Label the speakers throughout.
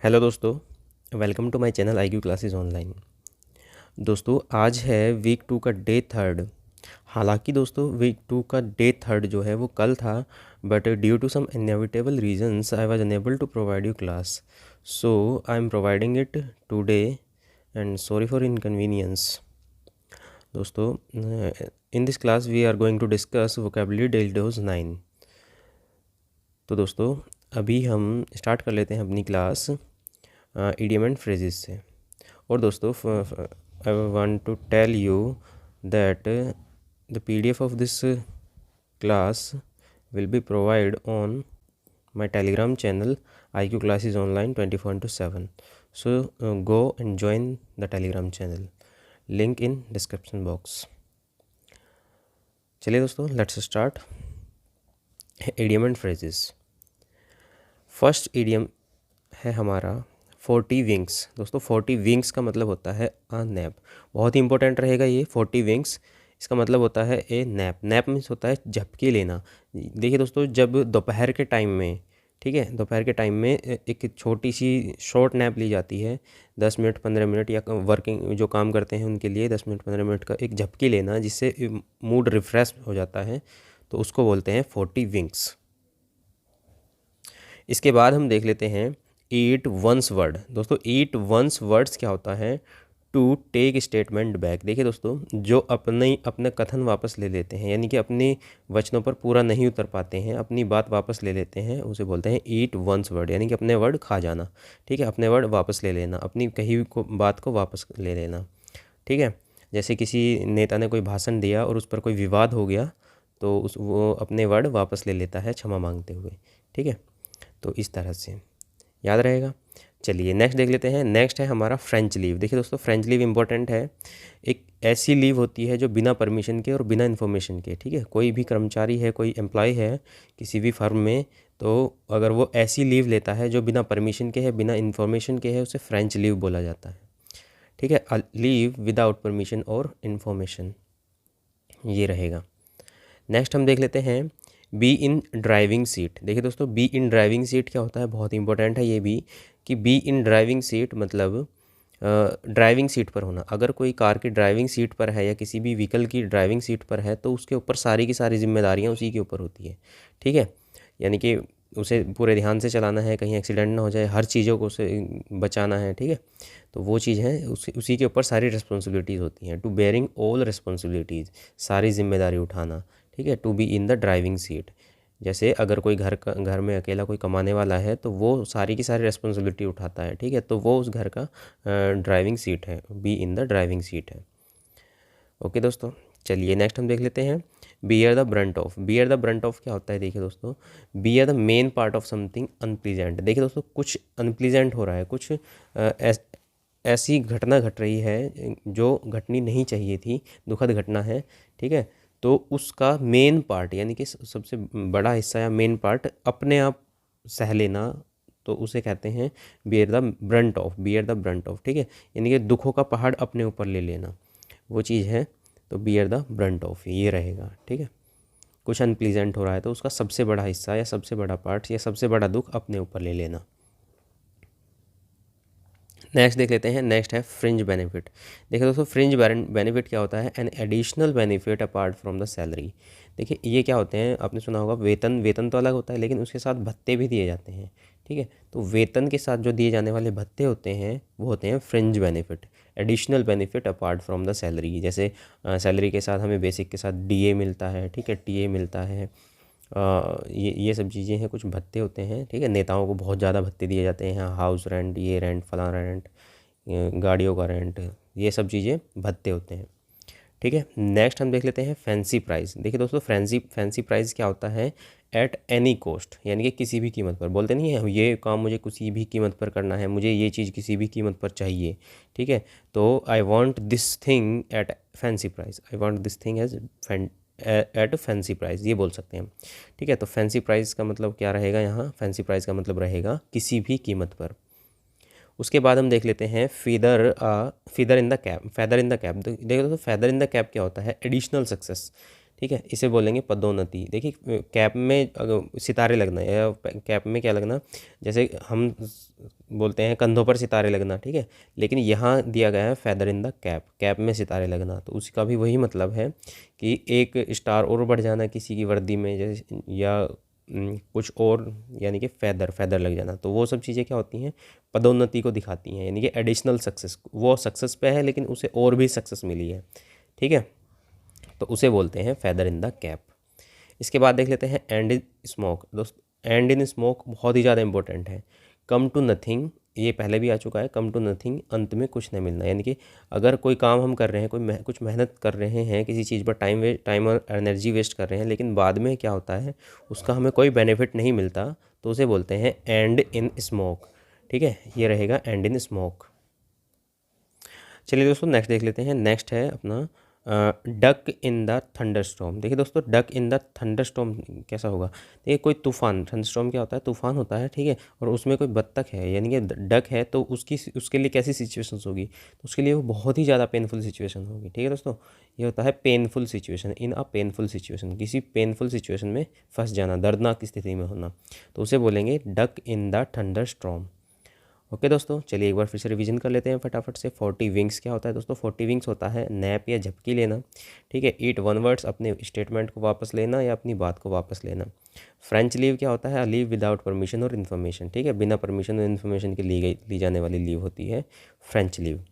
Speaker 1: Hello दोस्तों, welcome to my channel I Q classes online. दोस्तों आज है वीक 2 का डे थर्ड। हालांकि दोस्तों वीक 2 का डे थर्ड जो है वो कल था, but due to some inevitable reasons I was unable to provide you class, so I am providing it today and sorry for inconvenience. दोस्तों in this class we are going to discuss vocabulary daily dose 9। तो दोस्तों अभी हम start कर लेते हैं अपनी class idiom and phrases से। और दोस्तों I want to tell you that the PDF of this class will be provided on my telegram channel IQ classes online 24/7. So go and join the telegram channel, link in description box. चलिए दोस्तों let's start idiom and phrases. First idiom है हमारा 40 wings. दोस्तों 40 wings का मतलब होता है अ nap. बहुत ही इंपॉर्टेंट रहेगा ये 40 विंग्स। इसका मतलब होता है ए नैप। नैप मीन्स होता है झपकी लेना। देखिए दोस्तों, जब दोपहर के टाइम में, ठीक है, दोपहर के टाइम में एक छोटी सी शॉर्ट नैप ली जाती है, 10 मिनट 15 मिनट, या वर्किंग जो काम करते हैं उनके लिए 10 मिनट 15 मिनट का एक झपकी लेना, जिससे मूड रिफ्रेश हो जाता है, तो उसको बोलते हैं 40 विंग्स। इसके बाद हम देख लेते हैं ईट वंस वर्ड। दोस्तों ईट वंस वर्ड्स क्या होता है? To take statement back. देखिए दोस्तों, जो अपने कथन वापस ले लेते हैं, यानी कि अपने वचनों पर पूरा नहीं उतर पाते हैं, अपनी बात वापस ले लेते हैं, उसे बोलते हैं ईट वंस वर्ड, यानी कि अपने वर्ड खा जाना। ठीक है, अपने वर्ड वापस ले लेना, अपनी कही हुई बात को वापस ले लेना। ठीक है, जैसे किसी नेता ने कोई भाषण दिया और उस पर कोई विवाद हो गया, तो वो अपने वर्ड वापस ले लेता है क्षमा मांगते हुए। ठीक है, तो इस तरह से याद रहेगा। चलिए नेक्स्ट देख लेते हैं। नेक्स्ट है हमारा फ्रेंच लीव। देखिए दोस्तों, फ्रेंच लीव इंपॉर्टेंट है। एक ऐसी लीव होती है जो बिना परमिशन के और बिना इन्फॉर्मेशन के, ठीक है, कोई भी कर्मचारी है, कोई एम्प्लॉय है किसी भी फर्म में, तो अगर वो ऐसी लीव लेता है जो बिना परमिशन के है, बिना इन्फॉर्मेशन के है, उसे फ्रेंच लीव बोला जाता है। ठीक है, लीव विदाउट परमिशन और इन्फॉर्मेशन, ये रहेगा। नेक्स्ट हम देख लेते हैं बी इन ड्राइविंग सीट। देखिए दोस्तों, बी इन ड्राइविंग सीट क्या होता है? बहुत इंपॉर्टेंट है ये भी, कि बी इन ड्राइविंग सीट मतलब ड्राइविंग सीट पर होना। अगर कोई कार की ड्राइविंग सीट पर है या किसी भी व्हीकल की ड्राइविंग सीट पर है, तो उसके ऊपर सारी की सारी जिम्मेदारियां उसी के ऊपर होती है। ठीक है, यानी कि उसे पूरे ध्यान से चलाना है, कहीं एक्सीडेंट ना हो जाए, हर चीज़ों को उसे बचाना है। ठीक है, तो वो चीज़ है, उसी के ऊपर सारी रिस्पॉन्सिबिलिटीज़ होती हैं। टू बेयरिंग ऑल रिस्पॉन्सिबिलिटीज़, सारी जिम्मेदारी उठाना। ठीक है, to be in the driving seat. जैसे अगर कोई घर में अकेला कोई कमाने वाला है, तो वो सारी की सारी रिस्पॉन्सिबिलिटी उठाता है। ठीक है, तो वो उस घर का ड्राइविंग सीट है, B in the driving seat है। ओके दोस्तों, चलिए नेक्स्ट हम देख लेते हैं bear the Brunt of. Bear the Brunt of क्या होता है? देखिए दोस्तों, bear the main part of something unpleasant. देखिए दोस्तों, कुछ अनप्लीजेंट हो रहा है, कुछ ऐसी घटना घट रही है जो घटनी नहीं चाहिए थी, दुखद घटना है। ठीक है, तो उसका मेन पार्ट, यानी कि सबसे बड़ा हिस्सा या मेन पार्ट अपने आप सह लेना, तो उसे कहते हैं bear the Brunt of. Bear the Brunt of, ठीक है, यानी कि दुखों का पहाड़ अपने ऊपर ले लेना, वो चीज़ है, तो बियर द ब्रंट ऑफ ये रहेगा। ठीक है, कुछ अनप्लीजेंट हो रहा है तो उसका सबसे बड़ा हिस्सा या सबसे बड़ा पार्ट या सबसे बड़ा दुख अपने ऊपर ले लेना। नेक्स्ट देख लेते हैं। नेक्स्ट है फ्रिंज बेनिफिट। देखिए दोस्तों, फ्रिंज बेनिफिट क्या होता है? An additional benefit apart from the salary. देखिए ये क्या होते हैं? आपने सुना होगा वेतन। वेतन तो अलग होता है, लेकिन उसके साथ भत्ते भी दिए जाते हैं। ठीक है, तो वेतन के साथ जो दिए जाने वाले भत्ते होते हैं वो होते हैं fringe benefit, additional benefit apart from the salary. जैसे सैलरी के साथ हमें बेसिक के साथ डीए मिलता है, ठीक है, टीए मिलता है, ये सब चीज़ें हैं, कुछ भत्ते होते हैं। ठीक है, नेताओं को बहुत ज़्यादा भत्ते दिए जाते हैं, हाउस रेंट, ये रेंट, फलाना रेंट, गाड़ियों का रेंट, ये सब चीज़ें भत्ते होते हैं। ठीक है, नेक्स्ट हम देख लेते हैं फैंसी प्राइस। देखिए दोस्तों, फैंसी प्राइस क्या होता है? एट एनी कॉस्ट, यानी कि किसी भी कीमत पर। बोलते नहीं है ये काम मुझे किसी भी कीमत पर करना है, मुझे ये चीज़ किसी भी कीमत पर चाहिए। ठीक है, तो I want this thing at fancy price, I want this thing as at fancy price, ये बोल सकते हैं। ठीक है, तो फैंसी प्राइस का मतलब क्या रहेगा यहाँ? फैंसी प्राइस का मतलब रहेगा किसी भी कीमत पर। उसके बाद हम देख लेते हैं feather in the cap. Feather in the cap, देखो दोस्तों, फैदर इन द कैप क्या होता है? Additional success. ठीक है, इसे बोलेंगे पदोन्नति। देखिए कैप में अगर सितारे लगना या कैप में क्या लगना, जैसे हम बोलते हैं कंधों पर सितारे लगना, ठीक है। लेकिन यहाँ दिया गया है feather in the cap, cap में सितारे लगना, तो उसका भी वही मतलब है कि एक स्टार और बढ़ जाना किसी की वर्दी में, जैसे या कुछ और, यानी कि फेदर फेदर लग जाना। तो वो सब चीज़ें क्या होती हैं, पदोन्नति को दिखाती हैं, यानी कि एडिशनल सक्सेस। वो सक्सेस पे है लेकिन उसे और भी सक्सेस मिली है, ठीक है, तो उसे बोलते हैं फेदर इन द कैप। इसके बाद देख लेते हैं एंड इन स्मोक। दोस्त एंड इन स्मोक बहुत ही ज़्यादा इंपॉर्टेंट है। कम टू नथिंग, ये पहले भी आ चुका है, कम टू नथिंग, अंत में कुछ नहीं मिलना। यानी कि अगर कोई काम हम कर रहे हैं, कुछ मेहनत कर रहे हैं किसी चीज़ पर, टाइम और एनर्जी वेस्ट कर रहे हैं, लेकिन बाद में क्या होता है उसका हमें कोई बेनिफिट नहीं मिलता, तो उसे बोलते हैं एंड इन स्मोक, ठीक है। ये रहेगा एंड इन स्मोक। चलिए दोस्तों नेक्स्ट देख लेते हैं। नेक्स्ट है अपना डक इन द थंडरस्टॉर्म। देखिए दोस्तों, डक इन द थंडरस्टॉर्म कैसा होगा। देखिए कोई तूफान, थंडरस्टॉर्म क्या होता है, तूफान होता है, ठीक है, और उसमें कोई बत्तख है यानी कि डक है, तो उसके लिए कैसी सिचुएशंस होगी, तो उसके लिए वो बहुत ही ज़्यादा पेनफुल सिचुएशन होगी, ठीक है दोस्तों। ये होता है painful situation, in a painful situation, किसी पेनफुल सिचुएशन में फंस जाना, दर्दनाक स्थिति में होना, तो उसे बोलेंगे duck in the thunderstorm. Okay दोस्तों, चलिए एक बार फिर से रिवीजन कर लेते हैं फटाफट से। 40 विंग्स क्या होता है दोस्तों, 40 विंग्स होता है नैप या झपकी लेना, ठीक है। ईट वन वर्ड्स, अपने स्टेटमेंट को वापस लेना या अपनी बात को वापस लेना। फ्रेंच लीव क्या होता है, लीव विदाउट परमिशन और इन्फॉर्मेशन, ठीक है, बिना परमिशन और इन्फॉर्मेशन के ली जाने वाली लीव होती है फ्रेंच लीव।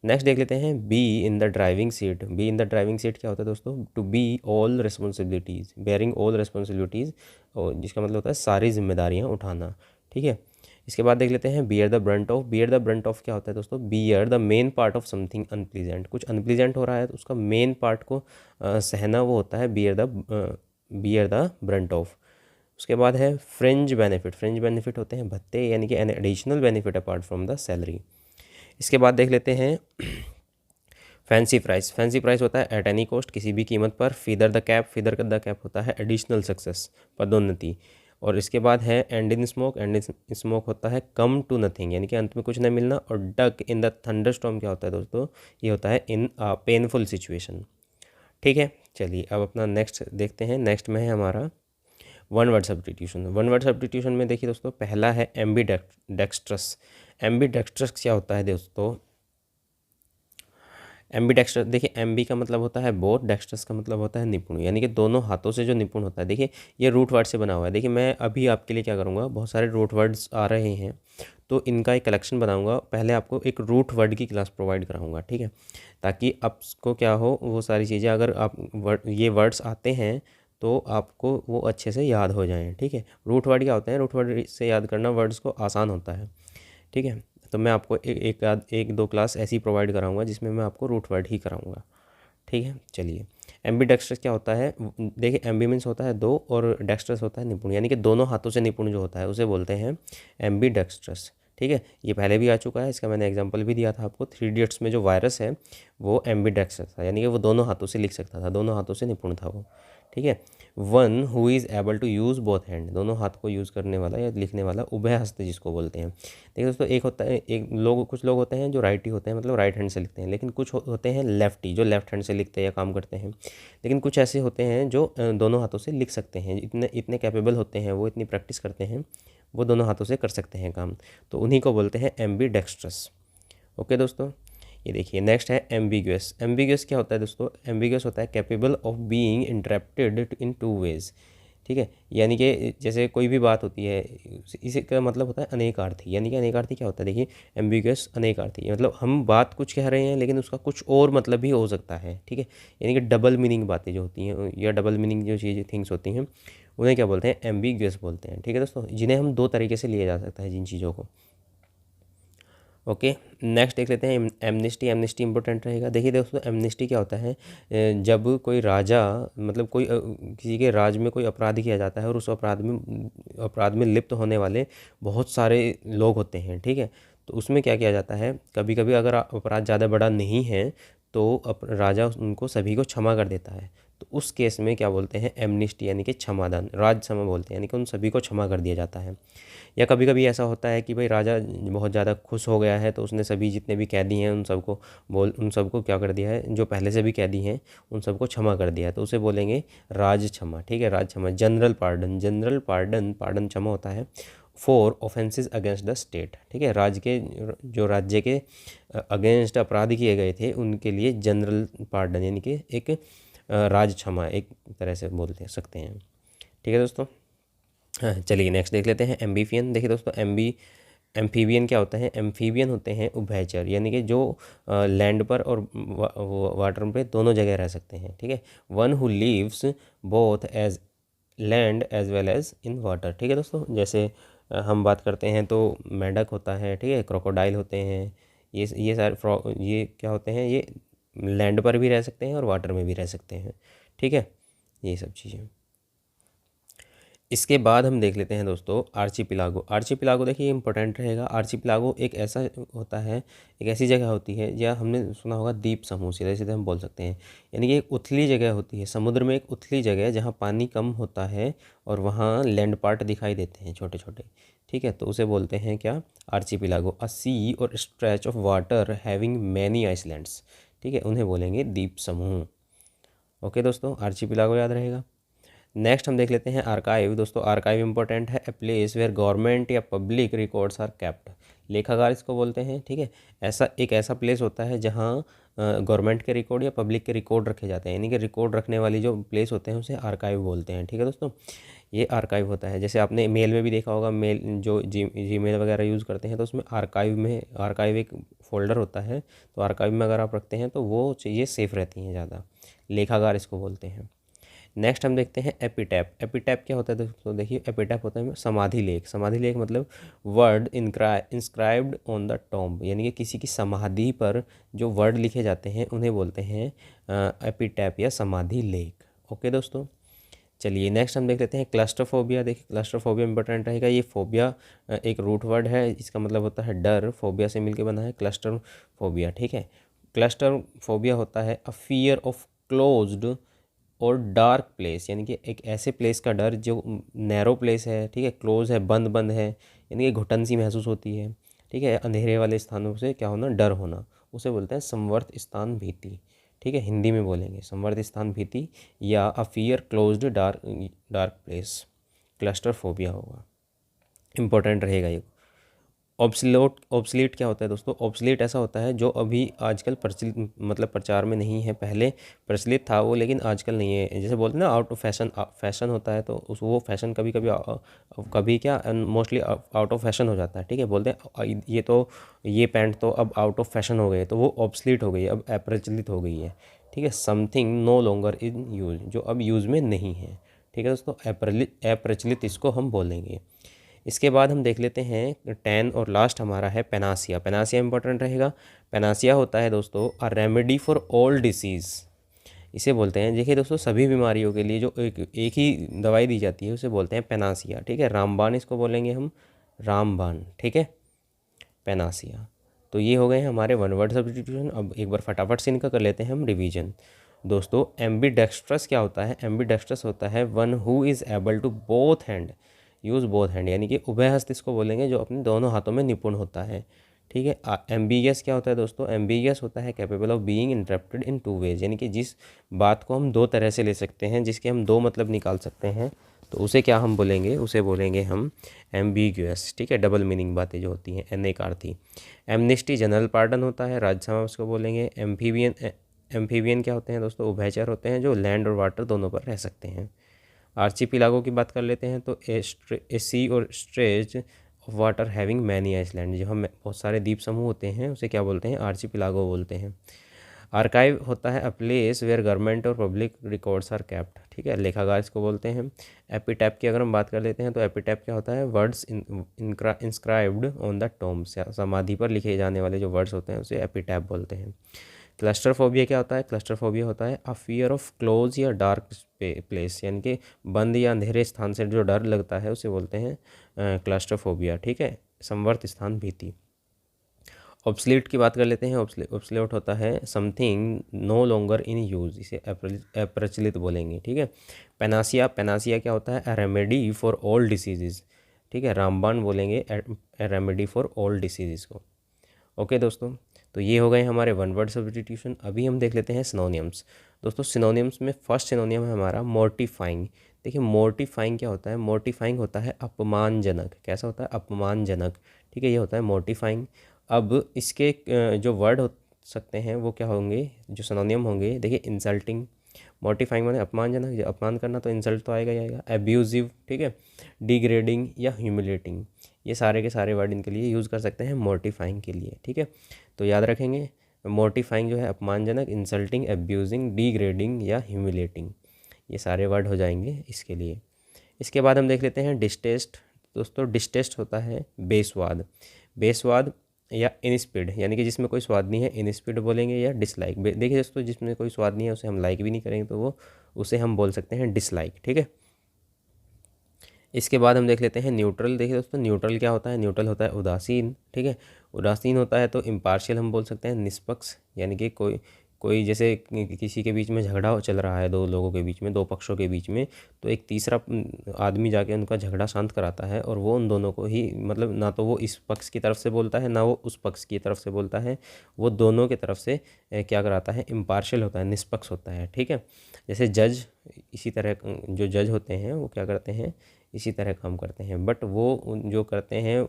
Speaker 1: नेक्स्ट देख लेते हैं be in the driving seat. Be in the driving seat क्या होता है दोस्तों, to be all responsibilities, bearing all responsibilities, और जिसका मतलब होता है सारी जिम्मेदारियाँ उठाना, ठीक है। इसके बाद देख लेते हैं bear the Brunt of. Bear the Brunt of क्या होता है दोस्तों, bear the main part of something unpleasant, कुछ अनप्लीजेंट हो रहा है तो उसका मेन पार्ट को सहना, वो होता है बियर द ब्रंट ऑफ। उसके बाद है फ्रिंज बेनिफिट। फ्रिंज बेनिफिट होते हैं भत्ते, यानी कि an additional benefit apart from the salary. इसके बाद देख लेते हैं फैंसी प्राइस। फैंसी प्राइस होता है एट एनी कॉस्ट, किसी भी कीमत पर। Feather the cap, feather the cap होता है एडिशनल सक्सेस, पदोन्नति। और इसके बाद है and in smoke. And in smoke होता है कम टू नथिंग, यानी कि अंत में कुछ नहीं मिलना। और डक इन द थंडरस्टॉर्म क्या होता है दोस्तों, ये होता है इन अ पेनफुल सिचुएशन, ठीक है। चलिए अब अपना नेक्स्ट देखते हैं। नेक्स्ट में है हमारा one word substitution. One word substitution में देखिए दोस्तों, पहला है एम्बीडेक्स्ट्रस। एम्बीडेक्स्ट्रस क्या होता है दोस्तों, एम्बीडेक्स्ट्रस, देखिए एम्बी का मतलब होता है बोथ, डेक्स्ट्रस का मतलब होता है निपुण, यानी कि दोनों हाथों से जो निपुण होता है। देखिए ये रूट वर्ड से बना हुआ है। देखिए मैं अभी आपके लिए क्या करूँगा, बहुत सारे रूट वर्ड्स आ रहे हैं तो इनका एक कलेक्शन बनाऊंगा। पहले आपको एक रूट वर्ड की क्लास प्रोवाइड कराऊंगा, ठीक है, ताकि आपको क्या हो, वो सारी चीज़ें अगर आप ये वर्ड्स आते हैं तो आपको वो अच्छे से याद हो जाएं, ठीक है। रूट वर्ड क्या होते हैं, रूट वर्ड से याद करना वर्ड्स को आसान होता है, ठीक है। तो मैं आपको एक दो क्लास ऐसी प्रोवाइड कराऊंगा जिसमें मैं आपको रूट वर्ड ही कराऊंगा, ठीक है। चलिए एम्बीडेक्स्ट्रस क्या होता है, देखिए एम्बी मीन्स होता है दो और डेक्स्ट्रस होता है निपुण, यानी कि दोनों हाथों से निपुण जो होता है उसे बोलते हैं एम्बीडेक्स्ट्रस, ठीक है। ये पहले भी आ चुका है, इसका मैंने एग्जांपल भी दिया था आपको। 3 इडियट्स में जो वायरस है वो एम्बीडेक्स्ट्रस था, यानी कि वो दोनों हाथों से लिख सकता था, दोनों हाथों से निपुण था वो, ठीक है। One who is able to use both hand, दोनों हाथ को यूज़ करने वाला या लिखने वाला, उभय हस्त जिसको बोलते हैं। देखिए दोस्तों, एक होता है कुछ लोग होते हैं जो राइटी होते हैं, मतलब राइट हैंड से लिखते हैं, लेकिन कुछ होते हैं लेफ्टी जो लेफ्ट हैंड से लिखते हैं या काम करते हैं। लेकिन कुछ ऐसे होते हैं जो दोनों हाथों से लिख सकते हैं, इतने इतने कैपेबल होते हैं, वो इतनी प्रैक्टिस करते हैं, वो दोनों हाथों से कर सकते हैं काम, तो उन्हीं को बोलते हैं एम्बीडेक्स्ट्रस। ओके दोस्तों, ये देखिए नेक्स्ट है एम्बिगुअस। एम्बिगुअस क्या होता है दोस्तों, एम्बिगुअस होता है capable of being interpreted in two ways, ठीक है। यानी कि जैसे कोई भी बात होती है, इसी का मतलब होता है अनेकार्थी। यानी कि अनेकार्थी क्या होता है, देखिए एम्बिगुअस अनेकार्थी, मतलब हम बात कुछ कह रहे हैं लेकिन उसका कुछ और मतलब भी हो सकता है, ठीक है। यानी कि डबल मीनिंग बातें जो होती हैं या डबल मीनिंग जो चीज़ें थिंग्स होती हैं उन्हें क्या बोलते हैं, एम्बिगुअस बोलते हैं, ठीक है दोस्तों, जिन्हें हम दो तरीके से लिया जा सकता है जिन चीज़ों को। ओके, नेक्स्ट देख लेते हैं एमनेस्टी। एमनेस्टी इंपॉर्टेंट रहेगा। देखिए दोस्तों, एमनेस्टी क्या होता है, जब कोई राजा, मतलब कोई किसी के राज में कोई अपराध किया जाता है और उस अपराध में लिप्त होने वाले बहुत सारे लोग होते हैं, ठीक है। तो उसमें क्या किया जाता है, कभी कभी अगर अपराध ज़्यादा बड़ा नहीं है तो राजा उनको सभी को क्षमा कर देता है, तो उस केस में क्या बोलते हैं, एमनेस्टी, यानी कि क्षमादान, राज क्षमा बोलते हैं, यानी कि उन सभी को क्षमा कर दिया जाता है। या कभी कभी ऐसा होता है कि भाई राजा बहुत ज़्यादा खुश हो गया है तो उसने सभी जितने भी कैदी हैं उन सबको क्या कर दिया है, जो पहले से भी कैदी हैं उन सबको क्षमा कर दिया है, तो उसे बोलेंगे राज क्षमा, ठीक है, राज क्षमा। General pardon, general pardon, pardon क्षमा होता है। For offences against the state, ठीक है, राज्य के अगेंस्ट अपराध किए गए थे उनके लिए जनरल पार्डन यानी कि एक राज क्षमा एक तरह से बोलते सकते हैं। ठीक है दोस्तों। हाँ चलिए नेक्स्ट देख लेते हैं एम्बीफियन। देखिए दोस्तों एम्फीबियन क्या होता है? एम्फीबियन होते हैं उभयचर, यानी कि जो लैंड पर और वाटर पे दोनों जगह रह सकते हैं। ठीक है, one who lives both as land as well as in water. ठीक है दोस्तों, जैसे हम बात करते हैं तो मेंढक होता है, ठीक है, क्रोकोडाइल होते हैं, ये सारे ये क्या होते हैं, ये लैंड पर भी रह सकते हैं और वाटर में भी रह सकते हैं। ठीक है, ये सब चीज़ें। इसके बाद हम देख लेते हैं दोस्तों आर्चिपिलागो। आर्चिपिलागो देखिए इंपॉर्टेंट रहेगा। आर्चिपिलागो एक ऐसा होता है, एक ऐसी जगह होती है या हमने सुना होगा द्वीप समूह, सीधे सीधे हम बोल सकते हैं, यानी कि एक उथली जगह होती है, समुद्र में एक उथली जगह जहाँ पानी कम होता है और वहाँ लैंड पार्ट दिखाई देते हैं छोटे छोटे। ठीक है, तो उसे बोलते हैं क्या? आर्चिपिलागो। अ सी और stretch of water having many islands, ठीक है, उन्हें बोलेंगे द्वीप समूह। ओके दोस्तों, आर्चिपिलागो याद रहेगा। नेक्स्ट हम देख लेते हैं आर्काइव। दोस्तों आर्काइव इंपॉर्टेंट है, ए प्लेस वेयर गवर्नमेंट या पब्लिक रिकॉर्ड्स आर केप्ट। लेखागार इसको बोलते हैं। ठीक है, ऐसा प्लेस होता है जहाँ गवर्नमेंट के रिकॉर्ड या पब्लिक के रिकॉर्ड रखे जाते हैं, यानी कि रिकॉर्ड रखने वाली जो प्लेस होते हैं उसे आर्काइव बोलते हैं। ठीक है दोस्तों, ये आर्काइव होता है। जैसे आपने मेल में भी देखा होगा, मेल जो जीमेल वगैरह यूज़ करते हैं तो उसमें आर्काइव एक फ़ोल्डर होता है, तो आर्काइव में अगर आप रखते हैं तो वो चीज़ें सेफ़ रहती हैं ज़्यादा। लेखागार इसको बोलते हैं। नेक्स्ट हम देखते हैं एपिटैप। एपिटैप क्या होता है दोस्तों? देखिए एपिटैप होता है समाधि लेख। समाधि लेख मतलब word inscribed on the tomb, यानी कि किसी की समाधि पर जो वर्ड लिखे जाते हैं उन्हें बोलते हैं एपिटैप या समाधि लेख। ओके दोस्तों, चलिए नेक्स्ट हम देख लेते हैं क्लस्ट्रोफोबिया। देखिए क्लस्ट्रोफोबिया इंपॉर्टेंट रहेगा। ये फोबिया एक रूट वर्ड है, इसका मतलब होता है डर, फोबिया से मिलकर बना है क्लस्ट्रोफोबिया। ठीक है, क्लस्ट्रोफोबिया होता है अ फियर ऑफ क्लोज्ड और डार्क प्लेस, यानी कि एक ऐसे प्लेस का डर जो नैरो प्लेस है, ठीक है, क्लोज है, बंद बंद है, यानी कि घुटन सी महसूस होती है। ठीक है, अंधेरे वाले स्थानों से क्या होना? डर होना, उसे बोलते हैं संवर्त स्थान भीति। ठीक है, हिंदी में बोलेंगे संवर्त स्थान भीति या अ fear closed dark place, claustrophobia होगा। इंपॉर्टेंट रहेगा ये। ऑब्सलीट क्या होता है दोस्तों? ऑब्सलीट ऐसा होता है जो अभी आजकल प्रचलित मतलब प्रचार में नहीं है, पहले प्रचलित था वो लेकिन आजकल नहीं है। जैसे बोलते हैं ना आउट ऑफ फैशन, फैशन होता है तो उस वो फैशन कभी कभी कभी क्या मोस्टली आउट ऑफ फैशन हो जाता है। ठीक है, बोलते हैं ये पैंट तो अब आउट ऑफ फैशन हो गई है, तो वो ऑब्सलीट हो गई है, अब अप्रचलित हो गई है। ठीक है, something no longer in use, जो अब यूज़ में नहीं है। ठीक है दोस्तों, अप्रचलित इसको हम बोलेंगे। इसके बाद हम देख लेते हैं 10 और लास्ट हमारा है पेनासिया। पेनासिया इंपॉर्टेंट रहेगा। पेनासिया होता है दोस्तों अ रेमेडी फॉर ऑल डिसीज़, इसे बोलते हैं। देखिए दोस्तों सभी बीमारियों के लिए जो एक ही दवाई दी जाती है उसे बोलते हैं पेनासिया। ठीक है, रामबाण इसको बोलेंगे हम, रामबाण। ठीक है, पेनासिया। तो ये हो गए हैं हमारे वन वर्ड सब्स्टिट्यूशन। अब एक बार फटाफट से इनका कर लेते हैं हम रिवीजन। दोस्तों एम्बीडेक्स्ट्रस क्या होता है? एम्बीडेक्स्ट्रस होता है one who is able to both hand use both hand, यानी कि उभय हस्त इसको बोलेंगे, जो अपने दोनों हाथों में निपुण होता है। ठीक है, एम्बिगियस क्या होता है दोस्तों? एम्बिगियस होता है capable of being interpreted in two ways, यानी कि जिस बात को हम दो तरह से ले सकते हैं, जिसके हम दो मतलब निकाल सकते हैं, तो उसे क्या हम बोलेंगे? उसे बोलेंगे हम एम्बिग्यूअस। ठीक है, डबल मीनिंग बातें जो होती हैं, अनेकार्थी। एमनेस्टी जनरल पार्डन होता है, राजसभा उसको बोलेंगे। एम्फीबियन क्या होते हैं दोस्तों? उभयचर होते हैं जो लैंड और वाटर दोनों पर रह सकते हैं। आर्चिपिलागो की बात कर लेते हैं तो ए सी और stretch of water having many island, जो हम बहुत सारे द्वीप समूह होते हैं उसे क्या बोलते हैं? आर्चिपिलागो बोलते हैं। आर्काइव होता है अ प्लेस वेयर गवर्नमेंट और पब्लिक रिकॉर्ड्स आर कैप्ट। ठीक है, लेखागार इसको बोलते हैं। एपिटैप की अगर हम बात कर लेते हैं तो एपिटैप क्या होता है? Words inscribed on the tomb, समाधि पर लिखे जाने वाले जो वर्ड्स होते हैं उसे एपिटैप बोलते हैं। क्लस्टरफोबिया क्या होता है? क्लस्टरफोबिया होता है अ फियर ऑफ क्लोज या डार्क प्लेस, यानी कि बंद या अंधेरे स्थान से जो डर लगता है उसे बोलते हैं क्लस्टरफोबिया। ठीक है, संवर्त स्थान भीति। ऑब्सलीट की बात कर लेते हैं। ऑब्सलीट होता है something no longer in use, इसे अप्रचलित बोलेंगे। ठीक है, पेनासिया क्या होता है? A remedy for all diseases. ठीक है, रामबाण बोलेंगे रेमेडी फॉर ऑल डिसीजेज को। ओके दोस्तों, तो ये हो गए हमारे वन वर्ड सब्स्टिट्यूशन। अभी हम देख लेते हैं सिनोनियम्स। दोस्तों सिनोनियम्स में फर्स्ट सिनोनियम है हमारा मोर्टिफाइंग। देखिए मोर्टिफाइंग क्या होता है, मोर्टिफाइंग होता है अपमानजनक। कैसा होता है, अपमानजनक, ठीक है, ये होता है मोर्टिफाइंग। अब इसके जो वर्ड हो सकते हैं वो क्या होंगे, जो सिनोनिम होंगे, देखिए इंसल्टिंग, मोर्टिफाइंग माने अपमानजनक, जो अपमान करना तो इंसल्ट तो आएगा ही आएगा। एब्यूजिव, ठीक है, डिग्रेडिंग या ह्यूमिलेटिंग, ये सारे के सारे वर्ड इनके लिए यूज़ कर सकते हैं मोर्टिफाइंग के लिए, ठीक है। तो याद रखेंगे, मोर्टिफाइंग जो है अपमानजनक, इंसल्टिंग, एब्यूजिंग, डिग्रेडिंग या ह्यूमिलेटिंग, ये सारे वर्ड हो जाएंगे इसके लिए। इसके बाद हम देख लेते हैं डिस्टेस्ट। दोस्तों डिस्टेस्ट होता है बेस्वाद, बेस्वाद या इनस्पिड, यानी कि जिसमें कोई स्वाद नहीं है, इनस्पिड बोलेंगे, या डिसलाइक। देखिए दोस्तों, जिसमें कोई स्वाद नहीं है उसे हम लाइक भी नहीं करेंगे तो वो उसे हम बोल सकते हैं डिसलाइक, ठीक है। इसके बाद हम देख लेते हैं न्यूट्रल। देखिए दोस्तों न्यूट्रल क्या होता है, न्यूट्रल होता है उदासीन, ठीक है। उदासीन होता है तो इम्पार्शियल हम बोल सकते हैं, निष्पक्ष, यानी कि कोई कोई जैसे किसी के बीच में झगड़ा चल रहा है, दो लोगों के बीच में, दो पक्षों के बीच में, तो एक तीसरा आदमी जाके उनका झगड़ा शांत कराता है और वो उन दोनों को ही, मतलब ना तो वो इस पक्ष की तरफ से बोलता है ना वो उस पक्ष की तरफ से बोलता है, वो दोनों की तरफ से क्या कराता है, इम्पार्शियल होता है, निष्पक्ष होता है, ठीक है। जैसे जज, इसी तरह जो जज होते हैं वो क्या करते हैं, इसी तरह काम करते हैं, बट वो जो करते हैं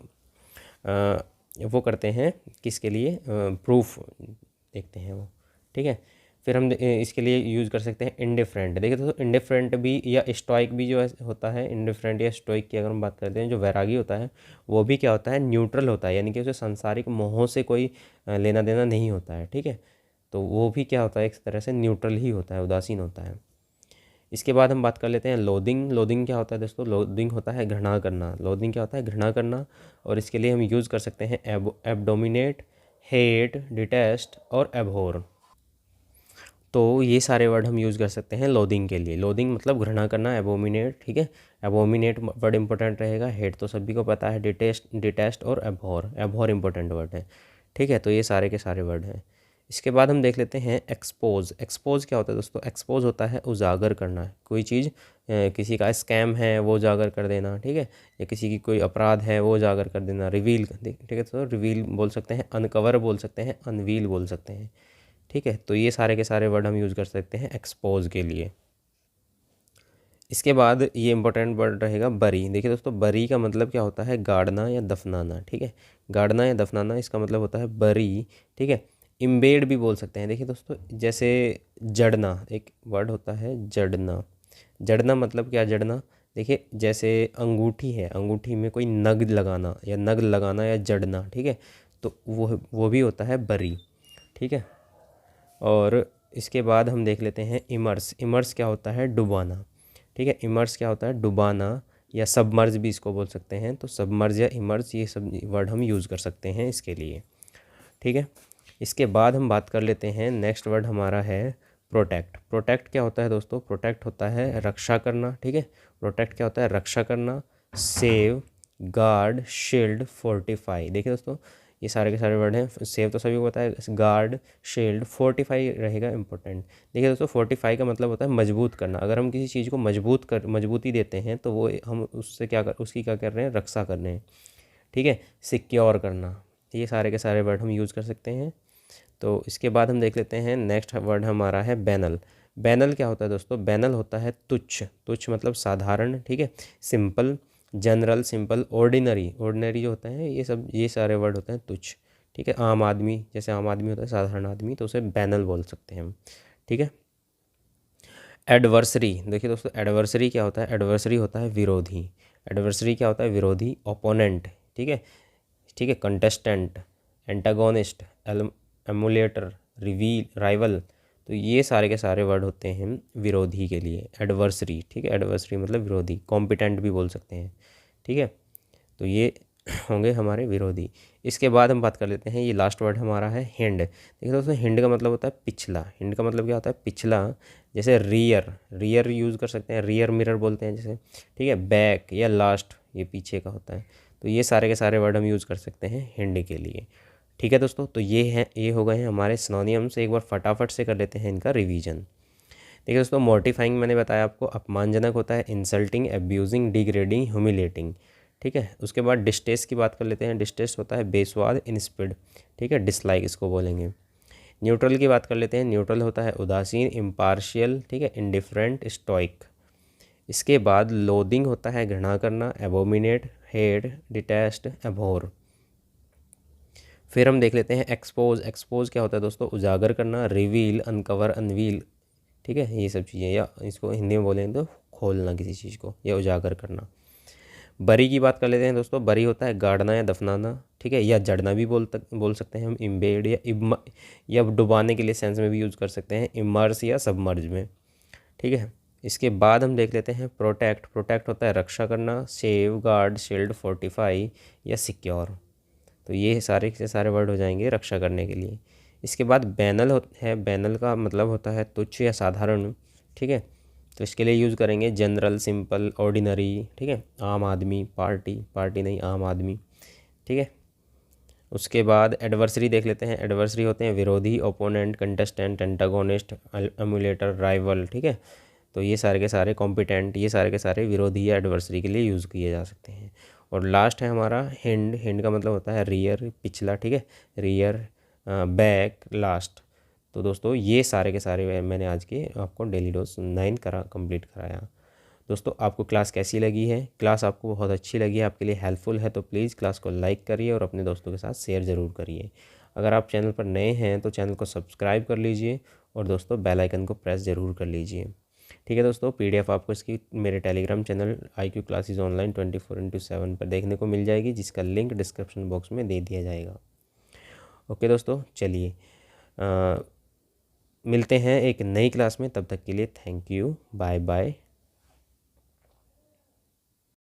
Speaker 1: वो करते हैं किसके लिए, प्रूफ देखते हैं वो, ठीक है। फिर हम इसके लिए यूज़ कर सकते हैं इंडिफरेंट। देखिए तो इंडिफरेंट भी या स्टोइक भी जो होता है, इंडिफरेंट या स्टोइक की अगर हम बात करते हैं, जो वैरागी होता है वो भी क्या होता है, न्यूट्रल होता है, यानी कि उसे सांसारिक मोहों से कोई लेना देना नहीं होता है, ठीक है। तो वो भी क्या होता है, एक तरह से न्यूट्रल ही होता है, उदासीन होता है। इसके बाद हम बात कर लेते हैं लोदिंग। लोदिंग क्या होता है दोस्तों, लोदिंग होता है घृणा करना। लोदिंग क्या होता है, घृणा करना, और इसके लिए हम यूज़ कर सकते हैं एबडोमिनेट, हेट, डिटेस्ट और एबहोर। तो ये सारे वर्ड हम यूज़ कर सकते हैं लोदिंग के लिए। लोदिंग मतलब घृणा करना, एबोमिनेट, ठीक है, एबोमिनेट वर्ड इंपॉर्टेंट रहेगा, हेट तो सभी को पता है, डिटेस्ट और एबहोर, एबहोर इंपॉर्टेंट वर्ड है, ठीक है। तो ये सारे के सारे वर्ड हैं। इसके बाद हम देख लेते हैं एक्सपोज। एक्सपोज क्या होता है दोस्तों, एक्सपोज होता है उजागर करना। कोई चीज़ किसी का स्कैम है वो उजागर कर देना, ठीक है, या किसी की कोई अपराध है वो उजागर कर देना, रिवील, ठीक है। तो रिवील बोल सकते हैं, अनकवर बोल सकते हैं, अनवील बोल सकते हैं, ठीक है। तो ये सारे के सारे वर्ड हम यूज़ कर सकते हैं एक्सपोज के लिए। इसके बाद ये इंपॉर्टेंट वर्ड रहेगा बरी। देखिए दोस्तों बरी का मतलब क्या होता है, गाड़ना या दफनाना, ठीक है, गाड़ना या दफनाना, इसका मतलब होता है बरी, ठीक है। इम्बेड भी बोल सकते हैं। देखिए दोस्तों जैसे जड़ना, एक वर्ड होता है जड़ना। जड़ना मतलब क्या, जड़ना, देखिए जैसे अंगूठी है, अंगूठी में कोई नग लगाना या जड़ना, ठीक है, तो वो भी होता है बरी, ठीक है। और इसके बाद हम देख लेते हैं इमर्स। इमर्स क्या होता है, डुबाना, ठीक है। इमर्स क्या होता है, डुबाना, या सबमर्ज भी इसको बोल सकते हैं। तो सबमर्ज या इमर्स, ये सब वर्ड हम यूज़ कर सकते हैं इसके लिए, ठीक है। इसके बाद हम बात कर लेते हैं, नेक्स्ट वर्ड हमारा है प्रोटेक्ट। प्रोटेक्ट क्या होता है दोस्तों, प्रोटेक्ट होता है रक्षा करना, ठीक है। प्रोटेक्ट क्या होता है, रक्षा करना, सेव, गार्ड, शील्ड, फोर्टिफाई। देखिए दोस्तों ये सारे के सारे वर्ड हैं। सेव तो सभी को पता है, गार्ड, शील्ड, फोर्टिफाई रहेगा इंपॉर्टेंट। देखिए दोस्तों फोर्टिफाई का मतलब होता है मजबूत करना। अगर हम किसी चीज़ को मजबूती देते हैं तो वो हम उससे उसकी क्या कर रहे हैं, रक्षा कर रहे हैं, ठीक है। सिक्योर करना, ये सारे के सारे वर्ड हम यूज़ कर सकते हैं। तो इसके बाद हम देख लेते हैं, नेक्स्ट वर्ड हमारा है बैनल। बैनल क्या होता है दोस्तों, बैनल होता है तुच्छ। तुच्छ मतलब साधारण, ठीक है। Simple, general, simple, ordinary, ordinary जो होता है, ये सारे वर्ड होते हैं तुच्छ, ठीक है। आम आदमी, जैसे आम आदमी होता है साधारण आदमी, तो उसे बैनल बोल सकते हैं हम, ठीक है। एडवर्सरी। देखिए दोस्तों एडवर्सरी क्या होता है, एडवर्सरी होता है विरोधी। एडवर्सरी क्या होता है, विरोधी, ओपोनेंट, ठीक है, ठीक है। Contestant, antagonist, emulator, reveal, rival, तो ये सारे के सारे वर्ड होते हैं विरोधी के लिए, एडवर्सरी, ठीक है। एडवर्सरी मतलब विरोधी, कॉम्पिटेंट भी बोल सकते हैं, ठीक है। तो ये होंगे हमारे विरोधी। इसके बाद हम बात कर लेते हैं, ये लास्ट वर्ड हमारा है हिंड। देखिए दोस्तों हिंड का मतलब होता है पिछला। हिंड का मतलब क्या होता है, पिछला। जैसे रियर, रियर यूज़ कर सकते हैं, रियर मिरर बोलते हैं जैसे, ठीक है। बैक या लास्ट, ये पीछे का होता है। तो ये सारे के सारे वर्ड हम यूज़ कर सकते हैं हिंड के लिए, ठीक है दोस्तों। तो ये हो गए हैं हमारे सिनोनियम्स। एक बार फटाफट से कर लेते हैं इनका रिवीजन। देखिए दोस्तों मोर्टिफाइंग मैंने बताया आपको, अपमानजनक होता है, इंसल्टिंग, एब्यूजिंग, डिग्रेडिंग, ह्यूमिलेटिंग, ठीक है। उसके बाद डिस्टेस्ट की बात कर लेते हैं। डिस्टेस्ट होता है बेस्वाद, इंस्पिड, ठीक है, डिसलाइक इसको बोलेंगे। न्यूट्रल की बात कर लेते हैं। न्यूट्रल होता है उदासीन, इम्पार्शियल, ठीक है, इंडिफरेंट, स्टोइक। इसके बाद लोदिंग होता है घृणा करना, एबोमिनेट, हेट, डिटेस्ट, एबोर। फिर हम देख लेते हैं एक्सपोज। एक्सपोज क्या होता है दोस्तों? उजागर करना, रिवील, अनकवर, अनवील, ठीक है, ये सब चीज़ें, या इसको हिंदी में बोलेंगे तो खोलना किसी चीज़ को, या उजागर करना। बरी की बात कर लेते हैं दोस्तों। बरी होता है गाड़ना या दफनाना, ठीक है, या जड़ना भी बोल सकते हैं हम। इम्बेड या डुबाने के लिए सेंस में भी यूज़ कर सकते हैं, इमर्स या सबमर्ज में, ठीक है। इसके बाद हम देख लेते हैं प्रोटेक्ट। प्रोटेक्ट होता है रक्षा करना, सेव, गार्ड, शील्ड, फोर्टिफाई या सिक्योर। तो ये सारे के सारे वर्ड हो जाएंगे रक्षा करने के लिए। इसके बाद बैनल है। बैनल का मतलब होता है तुच्छ या साधारण, ठीक है। तो इसके लिए यूज़ करेंगे जनरल, सिंपल, ऑर्डिनरी, ठीक है, आम आदमी, पार्टी, पार्टी नहीं आम आदमी, ठीक है। उसके बाद एडवर्सरी देख लेते हैं। एडवर्सरी होते हैं विरोधी, opponent, contestant, antagonist, emulator, rival, ठीक है। तो ये सारे के सारे कॉम्पिटेंट, ये सारे के सारे विरोधी या एडवर्सरी के लिए यूज़ किए जा सकते हैं। और लास्ट है हमारा हिंड। हिंड का मतलब होता है रियर, पिछला, ठीक है, रियर, बैक, लास्ट। तो दोस्तों ये सारे के सारे मैंने आज के आपको डेली डोज 9 कंप्लीट कराया। दोस्तों आपको क्लास कैसी लगी है? क्लास आपको बहुत अच्छी लगी है, आपके लिए हेल्पफुल है, तो प्लीज़ क्लास को लाइक करिए और अपने दोस्तों के साथ शेयर ज़रूर करिए। अगर आप चैनल पर नए हैं तो चैनल को सब्सक्राइब कर लीजिए और दोस्तों बेल आइकन को प्रेस ज़रूर कर लीजिए, ठीक है। दोस्तों PDF आपको इसकी मेरे Telegram channel IQ classes online 24/7 पर देखने को मिल जाएगी, जिसका लिंक डिस्क्रिप्शन बॉक्स में दे दिया जाएगा। ओके दोस्तों, चलिए मिलते हैं एक नई क्लास में। तब तक के लिए थैंक यू, बाय बाय।